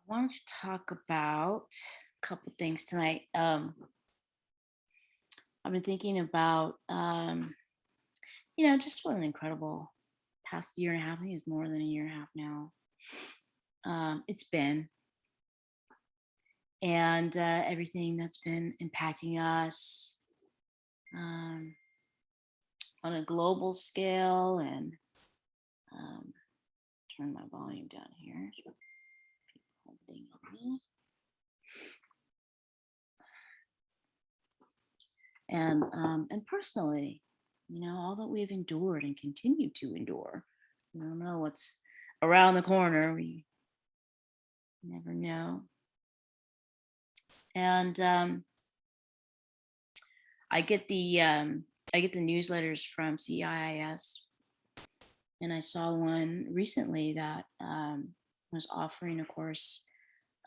want to talk about a couple things tonight. I've been thinking about, just what an incredible past year and a half. I think it's more than a year and a half now. It's been, and everything that's been impacting us on a global scale. And turn my volume down here. Holding on me. And personally, all that we've endured and continue to endure. You don't know what's around the corner. We never know. And I get the newsletters from CIIS, and I saw one recently that was offering a course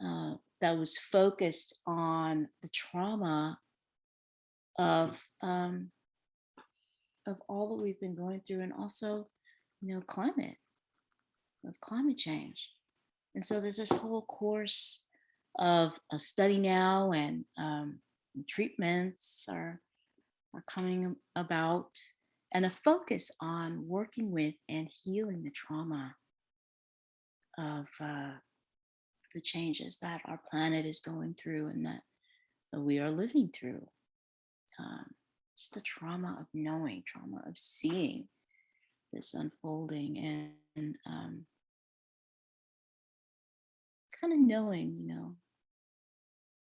that was focused on the trauma of all that we've been going through, and also, climate change. And so there's this whole course of a study now, and treatments are coming about, and a focus on working with and healing the trauma of the changes that our planet is going through and that we are living through. It's the trauma of knowing, trauma of seeing this unfolding, and kind of knowing,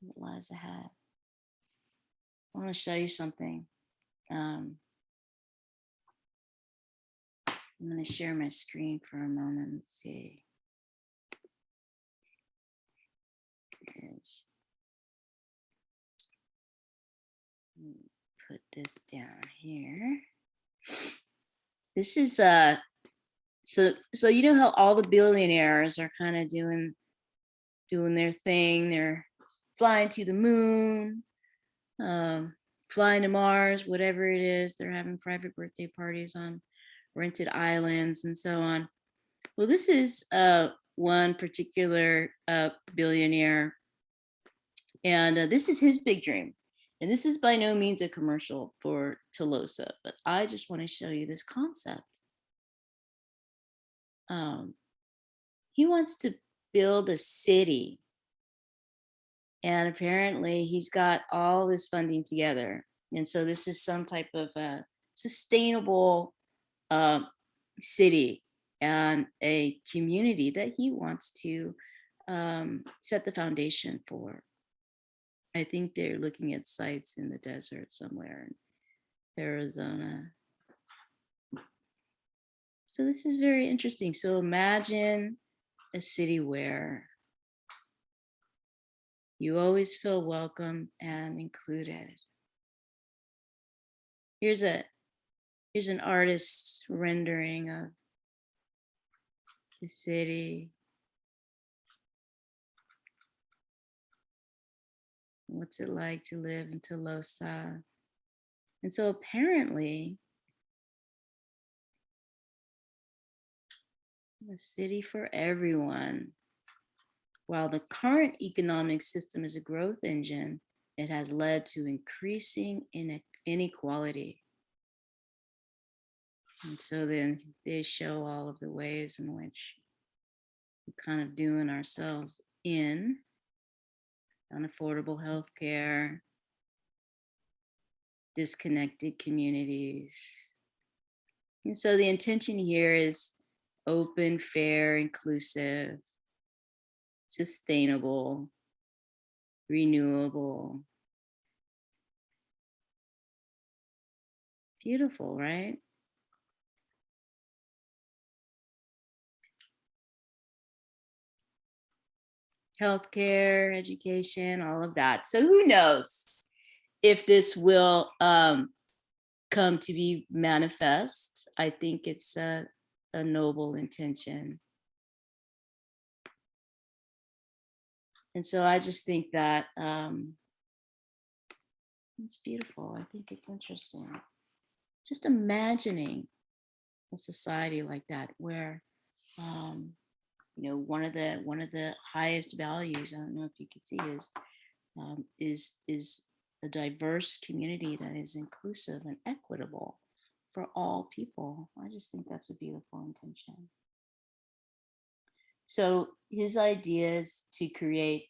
what lies ahead. I want to show you something. I'm going to share my screen for a moment. Let's see. Put this down here. This is so you know how all the billionaires are kind of doing their thing. They're flying to the moon, flying to Mars, whatever it is. They're having private birthday parties on rented islands and so on. Well, this is one particular billionaire, and this is his big dream. And this is by no means a commercial for Telosa, but I just want to show you this concept. He wants to build a city, and apparently he's got all this funding together. And so this is some type of a sustainable city and a community that he wants to set the foundation for. I think they're looking at sites in the desert somewhere in Arizona. So this is very interesting. So imagine a city where you always feel welcome and included. Here's an artist's rendering of the city. What's it like to live in Telosa? And so apparently, a city for everyone. While the current economic system is a growth engine, it has led to increasing inequality. And so then they show all of the ways in which we're kind of doing ourselves in unaffordable health care, disconnected communities. And so the intention here is open, fair, inclusive, sustainable, renewable. Beautiful, right? Healthcare, education, all of that. So who knows if this will come to be manifest. I think it's a noble intention. And so I just think that it's beautiful. I think it's interesting. Just imagining a society like that where, one of the highest values, I don't know if you can see, is a diverse community that is inclusive and equitable for all people. I just think that's a beautiful intention. So his idea is to create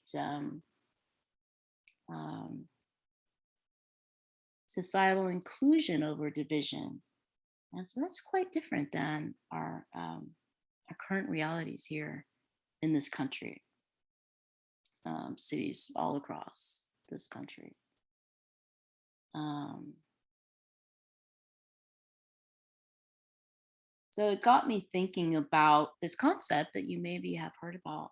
societal inclusion over division. And so that's quite different than our current realities here in this country, cities all across this country. So it got me thinking about this concept that you maybe have heard about.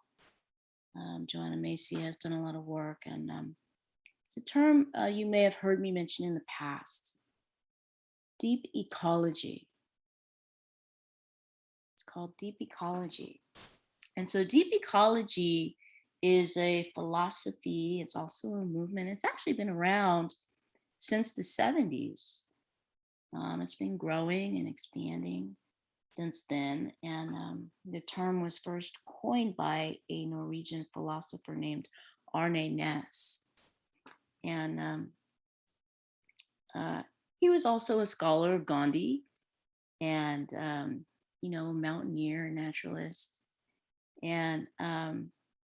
Joanna Macy has done a lot of work, and it's a term you may have heard me mention in the past. Deep ecology. It's called deep ecology. And so deep ecology is a philosophy. It's also a movement. It's actually been around since the 70s. It's been growing and expanding since then. And the term was first coined by a Norwegian philosopher named Arne Næss. And he was also a scholar of Gandhi and, a mountaineer, naturalist. And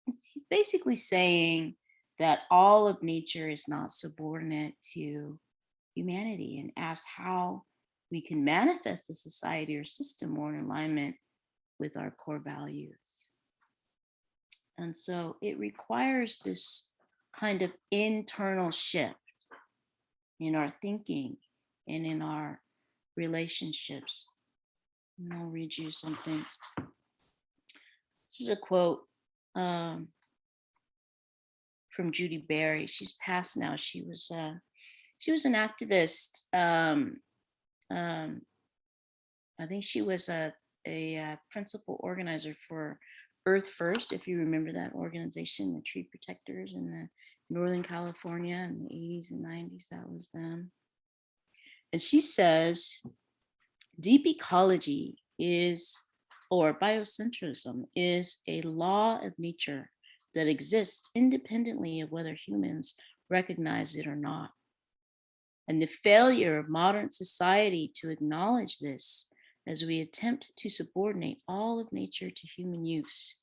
he's basically saying that all of nature is not subordinate to humanity, and asks how we can manifest a society or system more in alignment with our core values. And so it requires this kind of internal shift in our thinking and in our relationships. And I'll read you something. This is a quote from Judy Berry. She's passed now. She was an activist. I think she was a principal organizer for Earth First, if you remember that organization, the tree protectors in the Northern California in the 80s and 90s. That was them. And she says, deep ecology or biocentrism is a law of nature that exists independently of whether humans recognize it or not. And the failure of modern society to acknowledge this as we attempt to subordinate all of nature to human use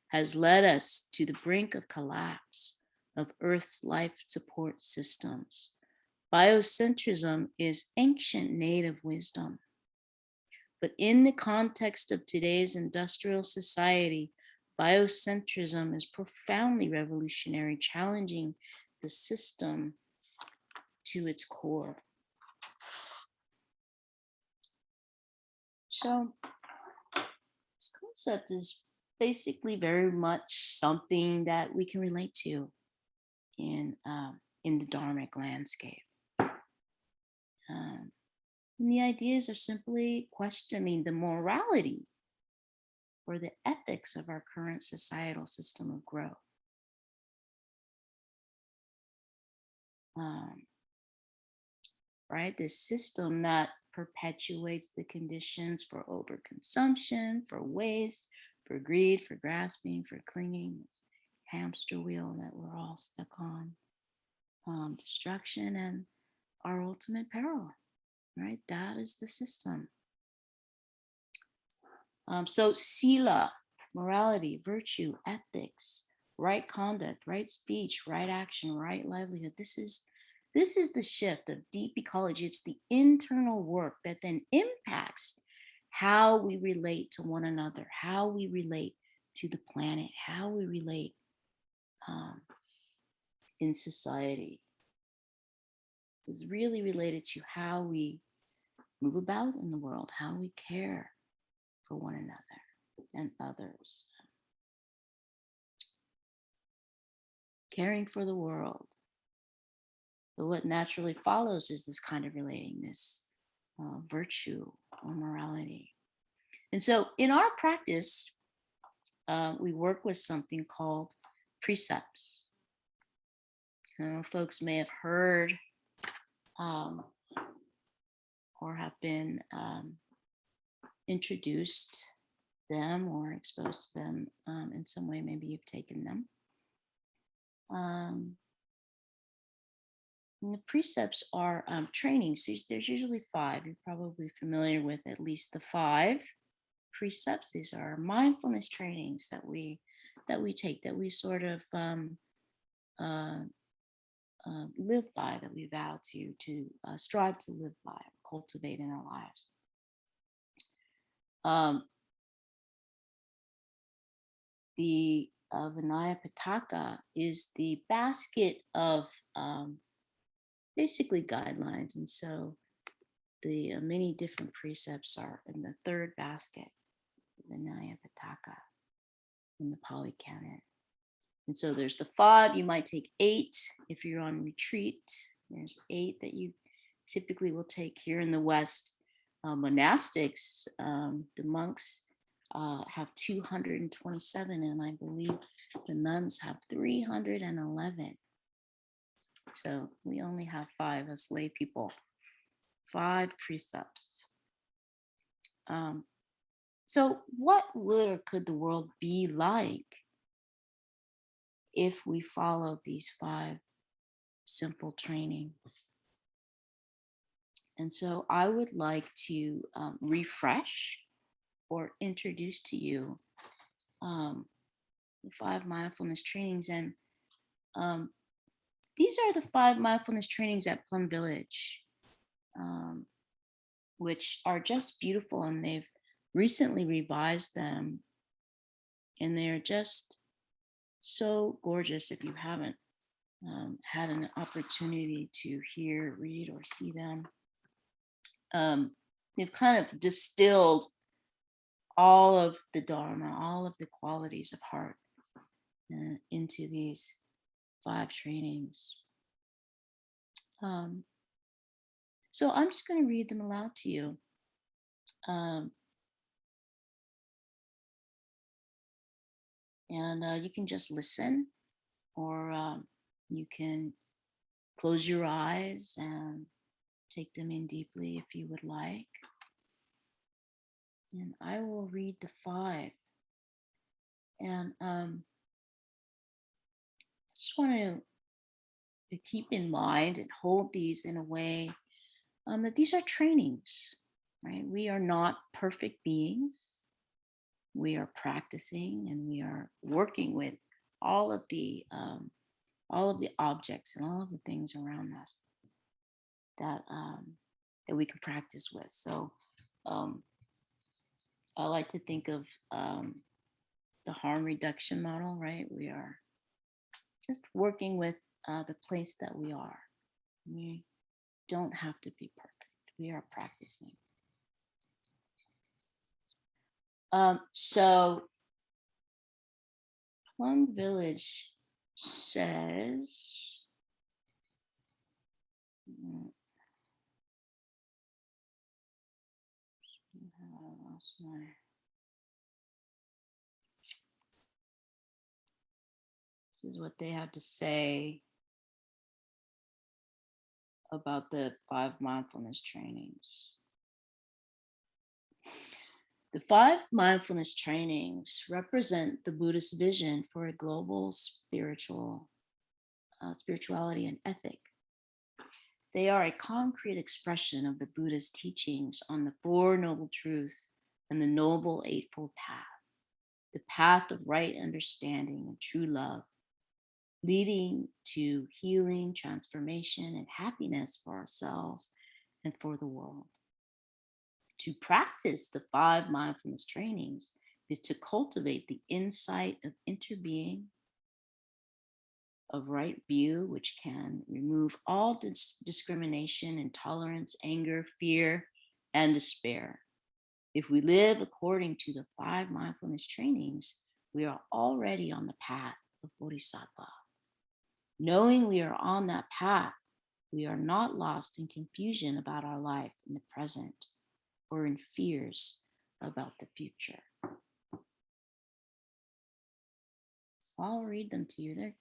has led us to the brink of collapse of Earth's life support systems. Biocentrism is ancient native wisdom. But in the context of today's industrial society, biocentrism is profoundly revolutionary, challenging the system to its core. So this concept is basically very much something that we can relate to in the Dharmic landscape. And the ideas are simply questioning the morality or the ethics of our current societal system of growth. Right? This system that perpetuates the conditions for overconsumption, for waste, for greed, for grasping, for clinging, this hamster wheel that we're all stuck on, destruction and our ultimate peril, right? That is the system. So sila, morality, virtue, ethics, right conduct, right speech, right action, right livelihood. This is the shift of deep ecology. It's the internal work that then impacts how we relate to one another, how we relate to the planet, how we relate in society. It's really related to how we move about in the world, how we care for one another and others. Caring for the world. So what naturally follows is this kind of relating, this virtue or morality. And so in our practice, we work with something called precepts. Folks may have heard or have been introduced them or exposed to them in some way. Maybe you've taken them. And the precepts are trainings. There's usually 5. You're probably familiar with at least the 5 precepts. These are mindfulness trainings that we take, that we sort of live by, that we vow to strive to live by, cultivate in our lives. The Vinaya Pitaka is the basket of basically guidelines, and so the many different precepts are in the 3rd basket, Vinaya Pitaka, in the Pali Canon. And so there's the 5. You might take 8 if you're on retreat. There's 8 that you typically will take here in the West. Monastics, the monks have 227, and I believe the nuns have 311. So we only have 5 as lay people. 5 precepts. So what would or could the world be like if we followed these 5 simple trainings? And so I would like to refresh or introduce to you the 5 mindfulness trainings. And these are the 5 mindfulness trainings at Plum Village, which are just beautiful, and they've recently revised them, and they're just so gorgeous. If you haven't had an opportunity to hear, read, or see them, they've kind of distilled all of the Dharma, all of the qualities of heart into these 5 trainings. So I'm just going to read them aloud to you. And you can just listen, or you can close your eyes and take them in deeply if you would like. And I will read the 5. And just want to keep in mind and hold these in a way that these are trainings, right? We are not perfect beings. We are practicing, and we are working with all of the objects and all of the things around us that we can practice with. So I like to think of the harm reduction model, right? We are just working with the place that we are. We don't have to be perfect. We are practicing. So Plum Village says, this is what they have to say about the 5 mindfulness trainings. The 5 mindfulness trainings represent the Buddhist vision for a global spirituality and ethic. They are a concrete expression of the Buddha's teachings on the 4 Noble Truths and the Noble Eightfold Path, the path of right understanding and true love, leading to healing, transformation, and happiness for ourselves and for the world. To practice the 5 mindfulness trainings is to cultivate the insight of interbeing, of right view, which can remove all discrimination, intolerance, anger, fear, and despair. If we live according to the 5 mindfulness trainings, we are already on the path of Bodhisattva. Knowing we are on that path, we are not lost in confusion about our life in the present or in fears about the future. So I'll read them to you. They're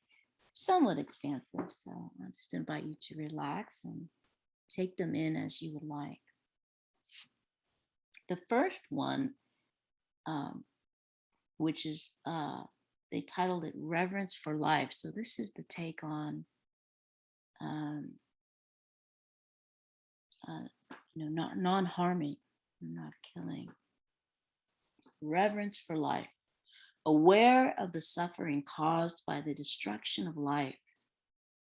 somewhat expansive, so I just invite you to relax and take them in as you would like. The first one which is, they titled it Reverence for Life. So this is the take on, um, not non-harming, not killing. Reverence for life. Aware of the suffering caused by the destruction of life,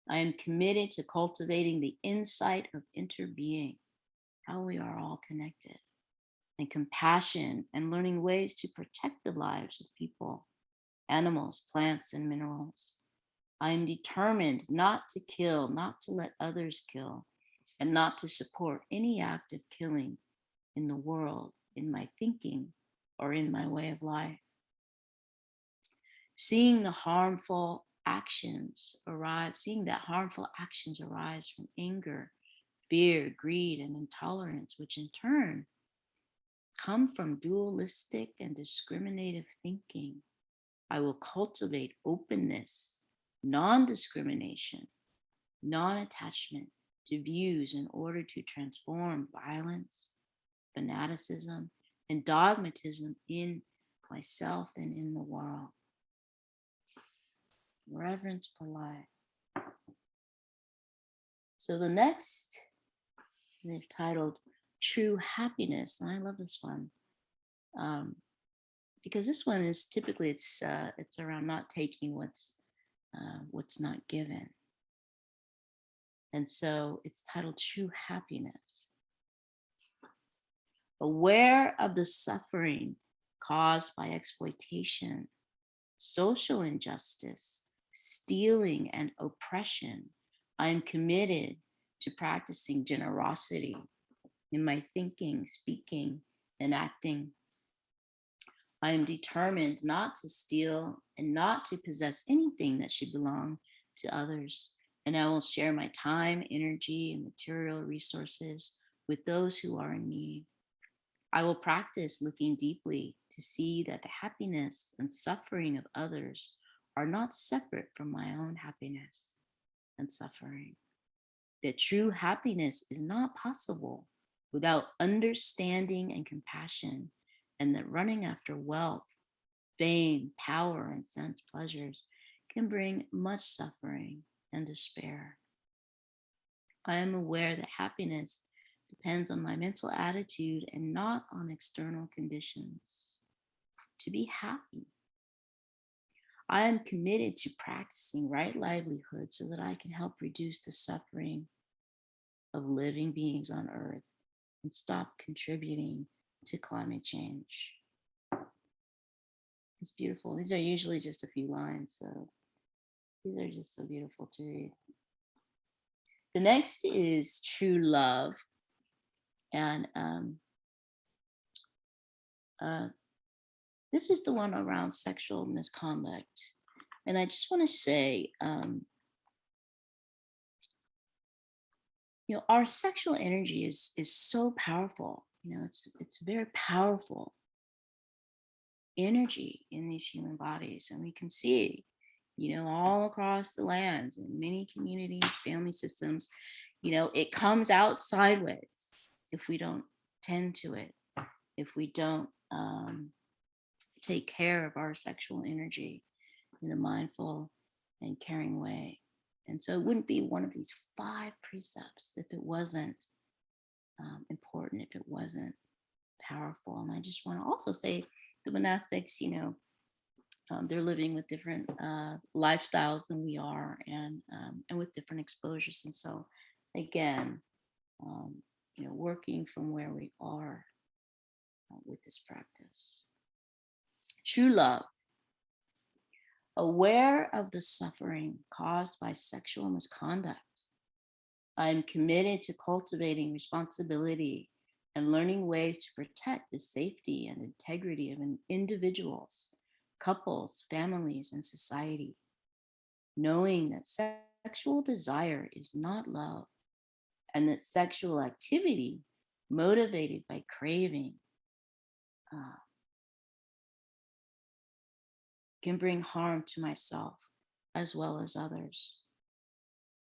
I am committed to cultivating the insight of interbeing, how we are all connected, and compassion, and learning ways to protect the lives of people, animals, plants, and minerals. I am determined not to kill, not to let others kill, and not to support any act of killing in the world, in my thinking, or in my way of life. Seeing that harmful actions arise from anger, fear, greed, and intolerance, which in turn come from dualistic and discriminative thinking, I will cultivate openness, non-discrimination, non-attachment to views in order to transform violence, fanaticism, and dogmatism in myself and in the world. Reverence for life. So the next, they've titled True Happiness, and I love this one because this one is typically it's around not taking what's not given, and so it's titled True Happiness. Aware of the suffering caused by exploitation, social injustice, stealing, and oppression, I am committed to practicing generosity in my thinking, speaking, and acting. I am determined not to steal and not to possess anything that should belong to others, and I will share my time, energy, and material resources with those who are in need. I will practice looking deeply to see that the happiness and suffering of others are not separate from my own happiness and suffering. That true happiness is not possible without understanding and compassion, and that running after wealth, fame, power, and sense pleasures can bring much suffering and despair. I am aware that happiness depends on my mental attitude and not on external conditions. To be happy, I am committed to practicing right livelihood so that I can help reduce the suffering of living beings on Earth and stop contributing to climate change. It's beautiful. These are usually just a few lines, so these are just so beautiful to read. The next is True Love. And this is the one around sexual misconduct. And I just want to say, our sexual energy is so powerful. It's very powerful energy in these human bodies. And we can see, all across the lands in many communities, family systems, it comes out sideways if we don't tend to it, if we don't take care of our sexual energy in a mindful and caring way. And so it wouldn't be one of these 5 precepts if it wasn't important, if it wasn't powerful. And I just want to also say the monastics, they're living with different lifestyles than we are, and with different exposures. And so, again, working from where we are with this practice. True love. Aware of the suffering caused by sexual misconduct, I am committed to cultivating responsibility and learning ways to protect the safety and integrity of individuals, couples, families, and society, knowing that sexual desire is not love, and that sexual activity motivated by craving can bring harm to myself as well as others.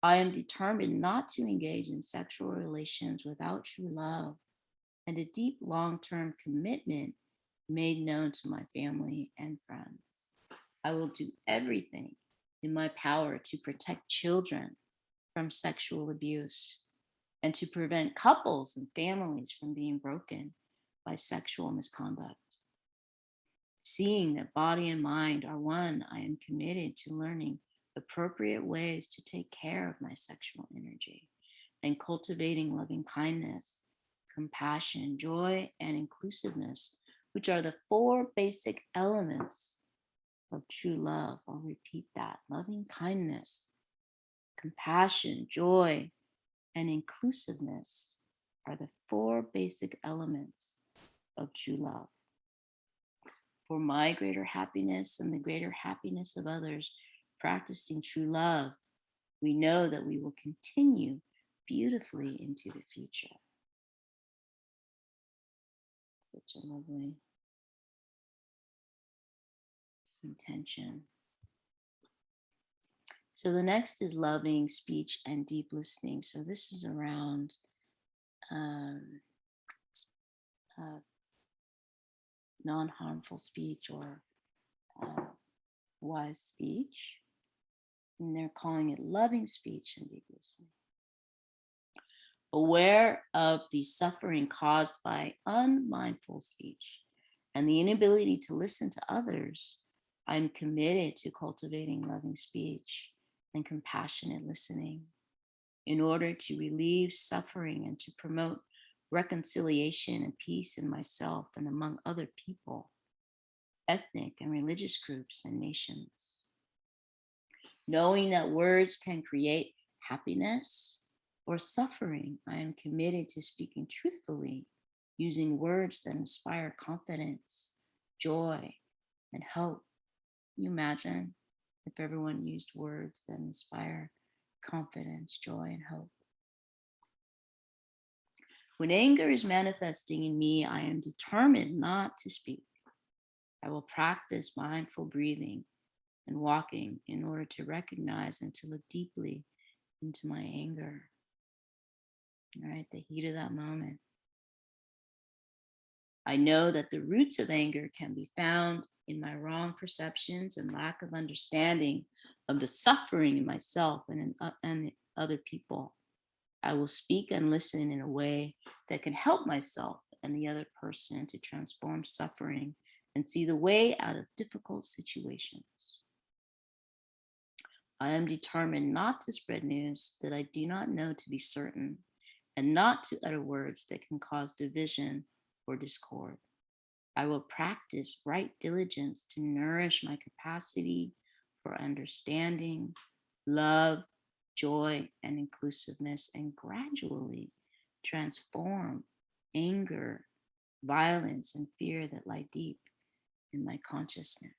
I am determined not to engage in sexual relations without true love and a deep long-term commitment made known to my family and friends. I will do everything in my power to protect children from sexual abuse and to prevent couples and families from being broken by sexual misconduct. Seeing that body and mind are one, I am committed to learning appropriate ways to take care of my sexual energy and cultivating loving kindness, compassion, joy, and inclusiveness, which are the four basic elements of true love. I'll repeat that: loving kindness, compassion, joy, and inclusiveness are the four basic elements of true love. For my greater happiness and the greater happiness of others, practicing true love, we know that we will continue beautifully into the future. Such a lovely intention. So the next is loving speech and deep listening. So this is around non-harmful speech or wise speech. And they're calling it loving speech and deep listening. Aware of the suffering caused by unmindful speech and the inability to listen to others, I'm committed to cultivating loving speech and compassionate listening in order to relieve suffering and to promote reconciliation and peace in myself and among other people, ethnic and religious groups, and nations. Knowing that words can create happiness or suffering, I am committed to speaking truthfully, using words that inspire confidence, joy, and hope. Can you imagine if everyone used words that inspire confidence, joy, and hope? When anger is manifesting in me, I am determined not to speak. I will practice mindful breathing and walking in order to recognize and to look deeply into my anger. All right, the heat of that moment. I know that the roots of anger can be found in my wrong perceptions and lack of understanding of the suffering in myself and in other people. I will speak and listen in a way that can help myself and the other person to transform suffering and see the way out of difficult situations. I am determined not to spread news that I do not know to be certain and not to utter words that can cause division or discord. I will practice right diligence to nourish my capacity for understanding, love, joy, and inclusiveness, and gradually transform anger, violence, and fear that lie deep in my consciousness.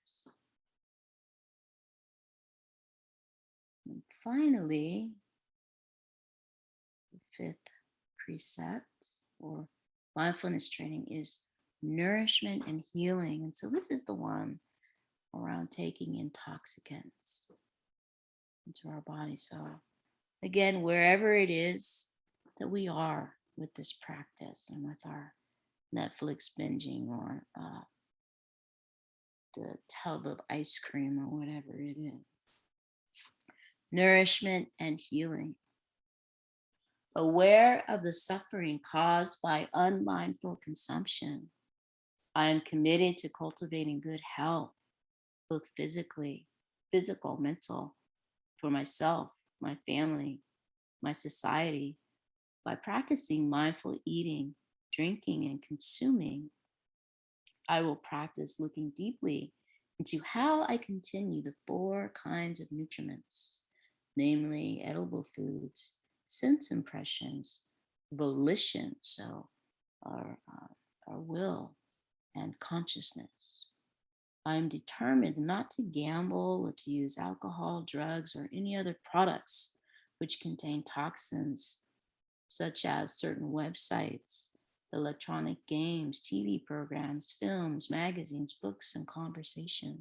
And finally, the fifth precept or mindfulness training is nourishment and healing. And so this is the one around taking intoxicants into our body. So again, wherever it is that we are with this practice and with our Netflix binging or the tub of ice cream or whatever it is. Nourishment and healing. Aware of the suffering caused by unmindful consumption, I am committed to cultivating good health, both physical, mental, for myself, my family, my society, by practicing mindful eating, drinking, and consuming. I will practice looking deeply into how I continue the four kinds of nutriments, namely edible foods, sense impressions, volition, so our will, and consciousness. I am determined not to gamble or to use alcohol, drugs, or any other products which contain toxins, such as certain websites, electronic games, TV programs, films, magazines, books, and conversations.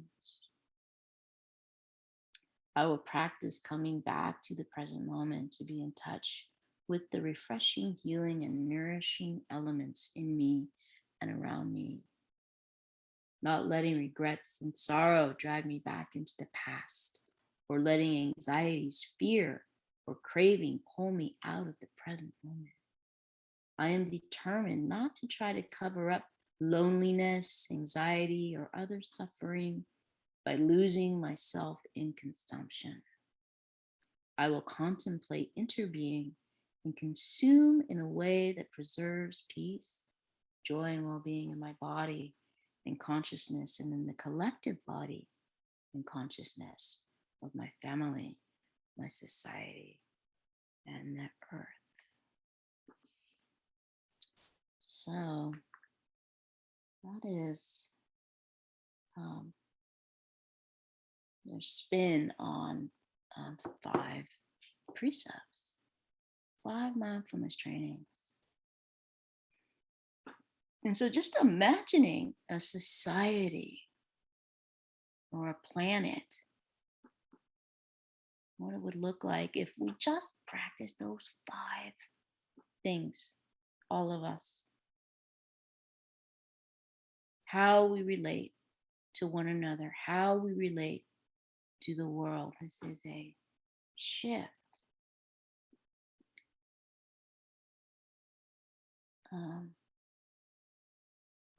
I will practice coming back to the present moment to be in touch with the refreshing, healing, and nourishing elements in me and around me. not letting regrets and sorrow drag me back into the past, or letting anxieties, fear, or craving pull me out of the present moment. I am determined not to try to cover up loneliness, anxiety, or other suffering by losing myself in consumption. I will contemplate interbeing and consume in a way that preserves peace, joy, and well-being in my body and consciousness, and in the collective body and consciousness of my family, my society, and the earth. So that is their spin on 5 precepts, 5 mindfulness trainings. And so just imagining a society or a planet, what it would look like if we just practice those 5 things, all of us. How we relate to one another, how we relate to the world. This is a shift.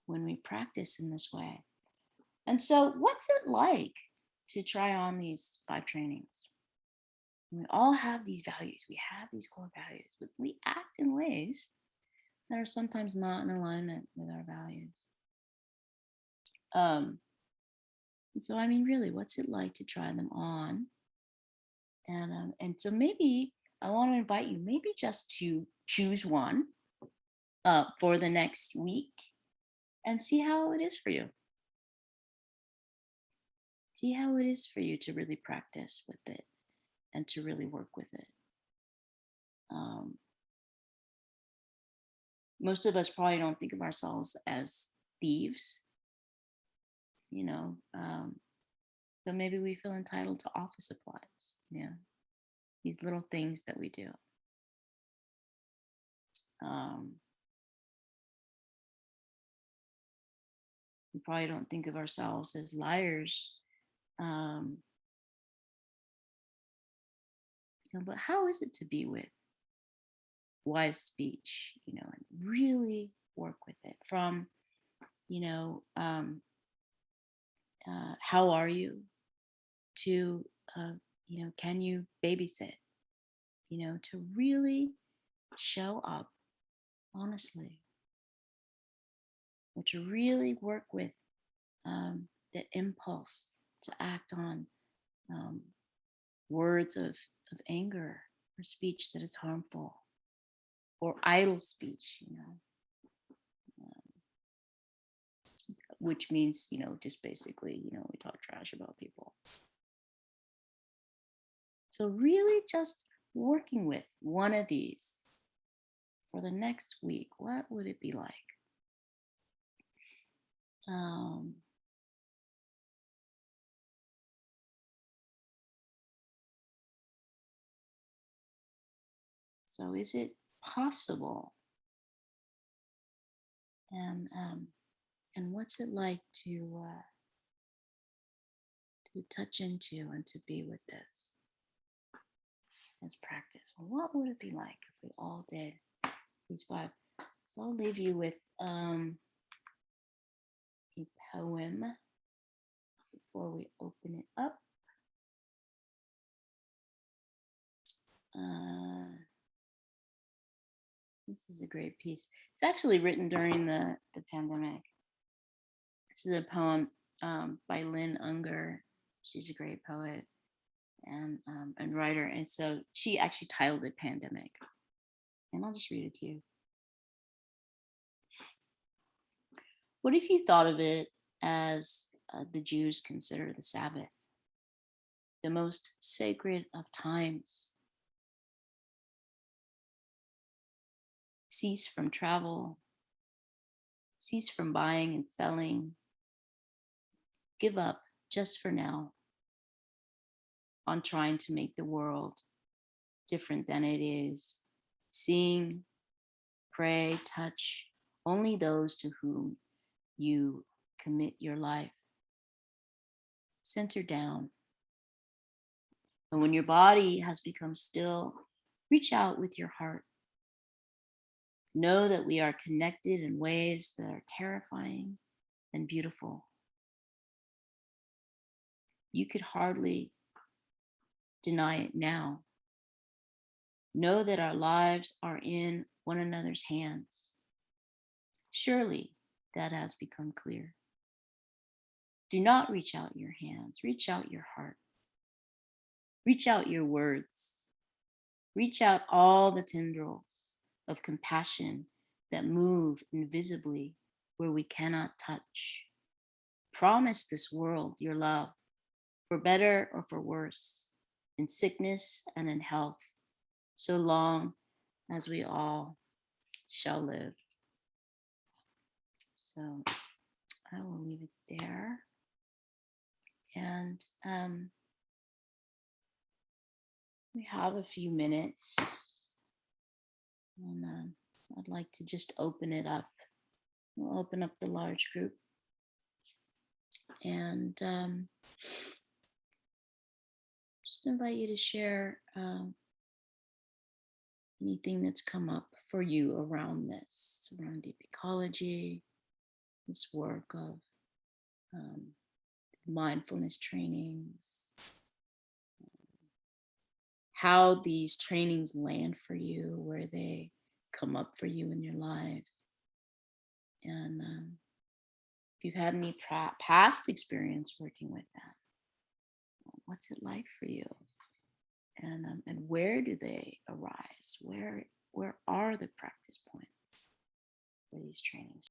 When we practice in this way. And so what's it like to try on these 5 trainings? We all have these values. We have these core values, but we act in ways that are sometimes not in alignment with our values. So, I mean, really, what's it like to try them on? And so maybe I want to invite you, maybe just to choose one for the next week and see how it is for you. See how it is for you to really practice with it and to really work with it. Most of us probably don't think of ourselves as thieves, but maybe we feel entitled to office supplies, these little things that we do. We probably don't think of ourselves as liars. But how is it to be with wise speech, and really work with it from, how are you to, can you babysit, to really show up honestly, or to really work with the impulse to act on words of anger or speech that is harmful, or idle speech, which means, just basically, we talk trash about people. So really just working with one of these for the next week, what would it be like? So is it possible? And what's it like to touch into and to be with this as practice? Well, what would it be like if we all did these 5? So I'll leave you with a poem before we open it up. This is a great piece. It's actually written during the pandemic. This is a poem by Lynn Unger. She's a great poet and writer. And so she actually titled it Pandemic. And I'll just read it to you. What if you thought of it as the Jews consider the Sabbath, the most sacred of times? Cease from travel, cease from buying and selling, give up just for now on trying to make the world different than it is. Sing, pray, touch only those to whom you commit your life. Center down. And when your body has become still, reach out with your heart. Know that we are connected in ways that are terrifying and beautiful. You could hardly deny it now. Know that our lives are in one another's hands. Surely that has become clear. Do not reach out your hands, reach out your heart. Reach out your words. Reach out all the tendrils of compassion that move invisibly where we cannot touch. Promise this world your love, for better or for worse, in sickness and in health, so long as we all shall live. So I will leave it there. And we have a few minutes. And I'd like to just open it up. We'll open up the large group. And just invite you to share anything that's come up for you around this, around deep ecology, this work of mindfulness trainings, how these trainings land for you, where they come up for you in your life. And if you've had any past experience working with that, what's it like for you? And where do they arise? Where are the practice points for these trainings?